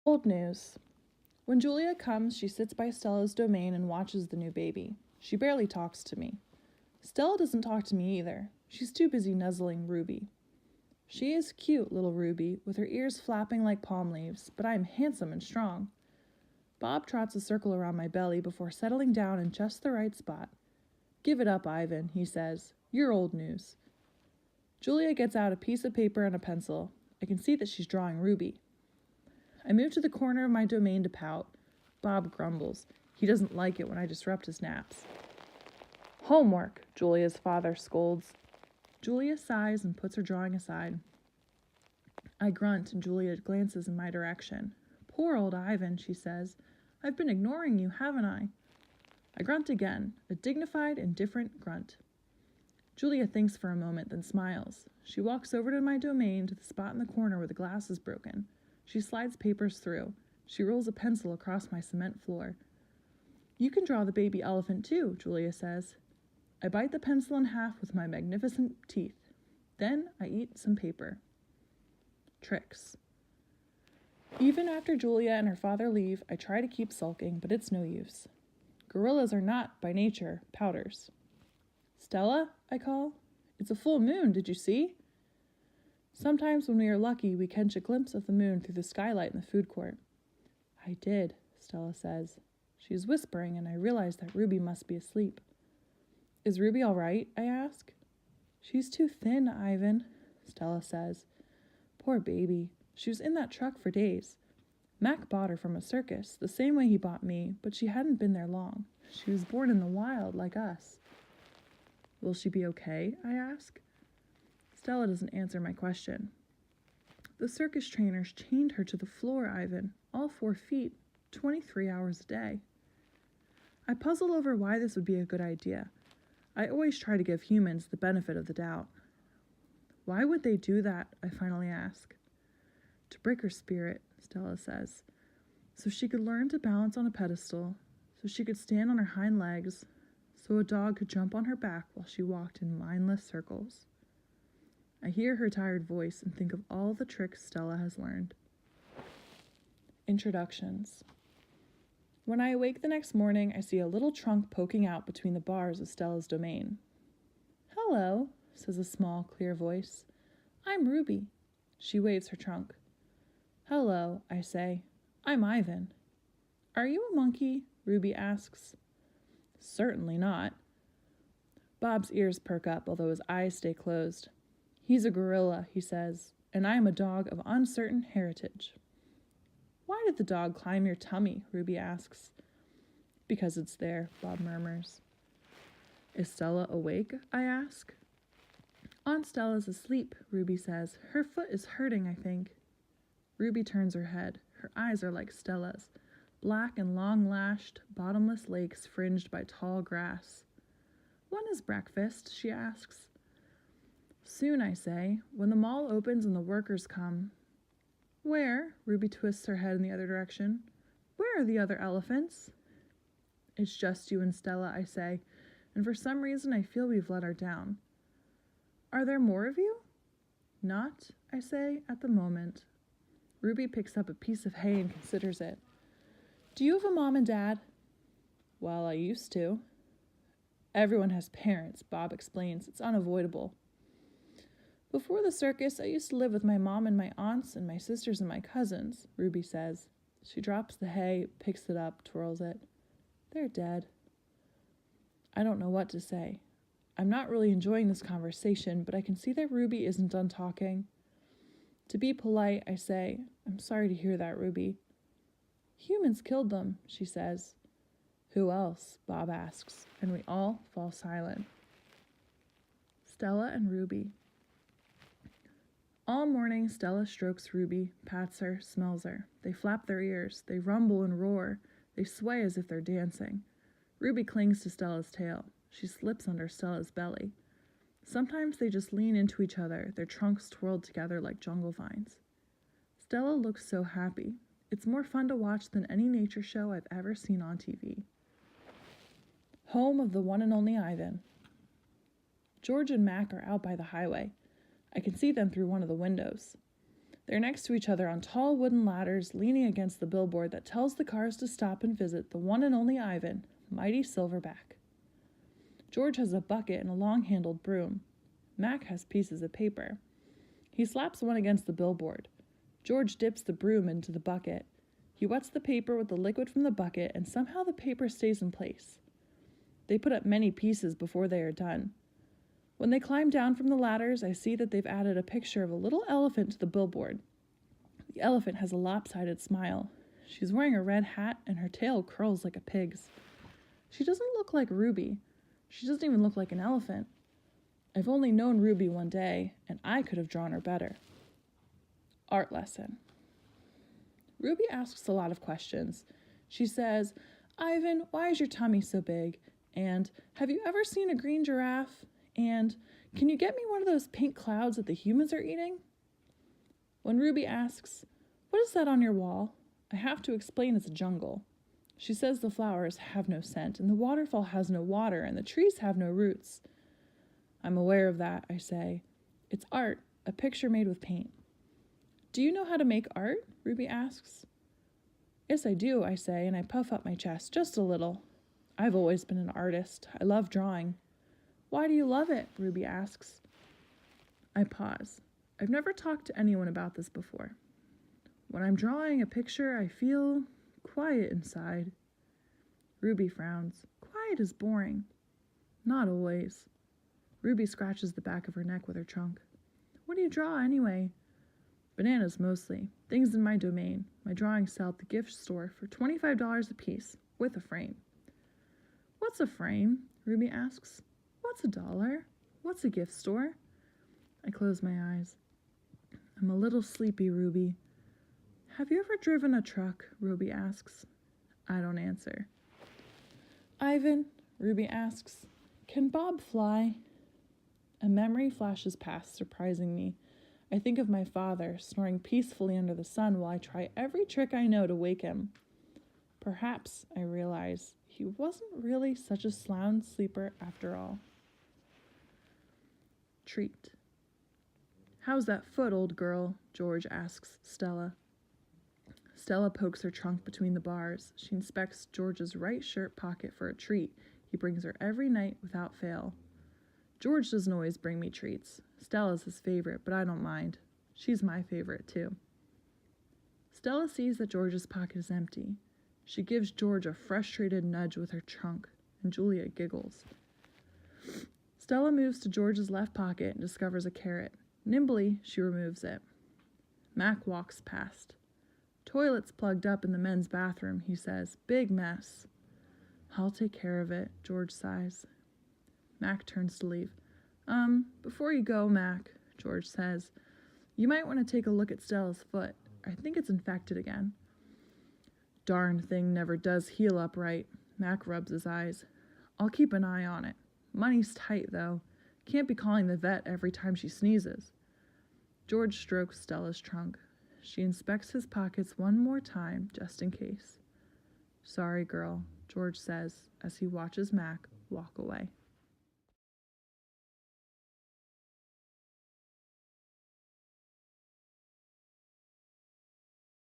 Old news. When Julia comes, she sits by Stella's domain and watches the new baby. She barely talks to me. Stella doesn't talk to me either. She's too busy nuzzling Ruby. She is cute, little Ruby, with her ears flapping like palm leaves, but I am handsome and strong. Bob trots a circle around my belly before settling down in just the right spot. "Give it up, Ivan," he says. "You're old news." Julia gets out a piece of paper and a pencil. I can see that she's drawing Ruby. I move to the corner of my domain to pout. Bob grumbles. He doesn't like it when I disrupt his naps. "Homework," Julia's father scolds. Julia sighs and puts her drawing aside. I grunt and Julia glances in my direction. "Poor old Ivan," she says. "I've been ignoring you, haven't I?" I grunt again, a dignified, indifferent grunt. Julia thinks for a moment, then smiles. She walks over to my domain to the spot in the corner where the glass is broken. She slides papers through. She rolls a pencil across my cement floor. "You can draw the baby elephant too," Julia says. I bite the pencil in half with my magnificent teeth. Then I eat some paper. Tricks. Even after Julia and her father leave, I try to keep sulking, but it's no use. Gorillas are not, by nature, pouters. "Stella," I call. "It's a full moon, did you see?" Sometimes when we are lucky, we catch a glimpse of the moon through the skylight in the food court. "I did," Stella says. She is whispering, and I realize that Ruby must be asleep. "Is Ruby all right?" I ask. "She's too thin, Ivan," Stella says. "Poor baby. She was in that truck for days. Mac bought her from a circus, the same way he bought me, but she hadn't been there long. She was born in the wild, like us." "Will she be okay?" I ask. Stella doesn't answer my question. "The circus trainers chained her to the floor, Ivan, all 4 feet, 23 hours a day." I puzzle over why this would be a good idea. I always try to give humans the benefit of the doubt. "Why would they do that?" I finally ask. "To break her spirit," Stella says, "so she could learn to balance on a pedestal, so she could stand on her hind legs, so a dog could jump on her back while she walked in mindless circles." I hear her tired voice and think of all the tricks Stella has learned. Introductions. When I awake the next morning, I see a little trunk poking out between the bars of Stella's domain. "Hello," says a small, clear voice. "I'm Ruby." She waves her trunk. "Hello," I say. "I'm Ivan." "Are you a monkey?" Ruby asks. "Certainly not." Bob's ears perk up, although his eyes stay closed. "He's a gorilla," he says, "and I'm a dog of uncertain heritage." "Why did the dog climb your tummy?" Ruby asks. "Because it's there," Bob murmurs. "Is Stella awake?" I ask. "Aunt Stella's asleep," Ruby says. "Her foot is hurting, I think." Ruby turns her head. Her eyes are like Stella's, black and long-lashed, bottomless lakes fringed by tall grass. "When is breakfast?" she asks. "Soon," I say, "when the mall opens and the workers come." "Where?" Ruby twists her head in the other direction. "Where are the other elephants?" "It's just you and Stella," I say, and for some reason I feel we've let her down. "Are there more of you?" "Not," I say, "at the moment." Ruby picks up a piece of hay and considers it. "Do you have a mom and dad?" "Well, I used to." "Everyone has parents," Bob explains. "It's unavoidable." "Before the circus, I used to live with my mom and my aunts and my sisters and my cousins," Ruby says. She drops the hay, picks it up, twirls it. "They're dead." I don't know what to say. I'm not really enjoying this conversation, but I can see that Ruby isn't done talking. To be polite, I say, "I'm sorry to hear that, Ruby." "Humans killed them," she says. "Who else?" Bob asks, and we all fall silent. Stella and Ruby. All morning, Stella strokes Ruby, pats her, smells her. They flap their ears. They rumble and roar. They sway as if they're dancing. Ruby clings to Stella's tail. She slips under Stella's belly. Sometimes they just lean into each other, their trunks twirled together like jungle vines. Stella looks so happy. It's more fun to watch than any nature show I've ever seen on TV. Home of the one and only Ivan. George and Mac are out by the highway. I can see them through one of the windows. They're next to each other on tall wooden ladders, leaning against the billboard that tells the cars to stop and visit the one and only Ivan, mighty Silverback. George has a bucket and a long-handled broom. Mac has pieces of paper. He slaps one against the billboard. George dips the broom into the bucket. He wets the paper with the liquid from the bucket, and somehow the paper stays in place. They put up many pieces before they are done. When they climb down from the ladders, I see that they've added a picture of a little elephant to the billboard. The elephant has a lopsided smile. She's wearing a red hat, and her tail curls like a pig's. She doesn't look like Ruby. She doesn't even look like an elephant. I've only known Ruby one day, and I could have drawn her better. Art lesson. Ruby asks a lot of questions. She says, "Ivan, why is your tummy so big?" And, "Have you ever seen a green giraffe?" And, "Can you get me one of those pink clouds that the humans are eating?" When Ruby asks, "What is that on your wall?" I have to explain it's a jungle. She says the flowers have no scent, and the waterfall has no water, and the trees have no roots. I'm aware of that, I say. It's art, a picture made with paint. "Do you know how to make art?" Ruby asks. "Yes, I do," I say, and I puff up my chest just a little. I've always been an artist. I love drawing. "Why do you love it?" Ruby asks. I pause. I've never talked to anyone about this before. When I'm drawing a picture, I feel quiet inside. Ruby frowns. Quiet is boring. Not always. Ruby scratches the back of her neck with her trunk. "What do you draw, anyway?" "Bananas, mostly. Things in my domain. My drawings sell at the gift store for $25 a piece, with a frame." "What's a frame?" Ruby asks. "What's $1? What's a gift store?" I close my eyes. I'm a little sleepy, Ruby. "Have you ever driven a truck?" Ruby asks. I don't answer. "Ivan," Ruby asks, "can Bob fly?" A memory flashes past, surprising me. I think of my father, snoring peacefully under the sun while I try every trick I know to wake him. Perhaps, I realize, he wasn't really such a sound sleeper after all. Treat. "How's that foot, old girl?" George asks Stella. Stella pokes her trunk between the bars. She inspects George's right shirt pocket for a treat he brings her every night without fail. George doesn't always bring me treats. Stella's his favorite, but I don't mind. She's my favorite, too. Stella sees that George's pocket is empty. She gives George a frustrated nudge with her trunk, and Julia giggles. Stella moves to George's left pocket and discovers a carrot. Nimbly, she removes it. Mac walks past. "Toilet's plugged up in the men's bathroom," he says. "Big mess." "I'll take care of it," George sighs. Mac turns to leave. Before you go, Mac," George says, "you might want to take a look at Stella's foot. I think it's infected again." "Darn thing never does heal up right." Mac rubs his eyes. "I'll keep an eye on it. Money's tight, though. Can't be calling the vet every time she sneezes." George strokes Stella's trunk. She inspects his pockets one more time, just in case. "Sorry, girl," George says as he watches Mac walk away.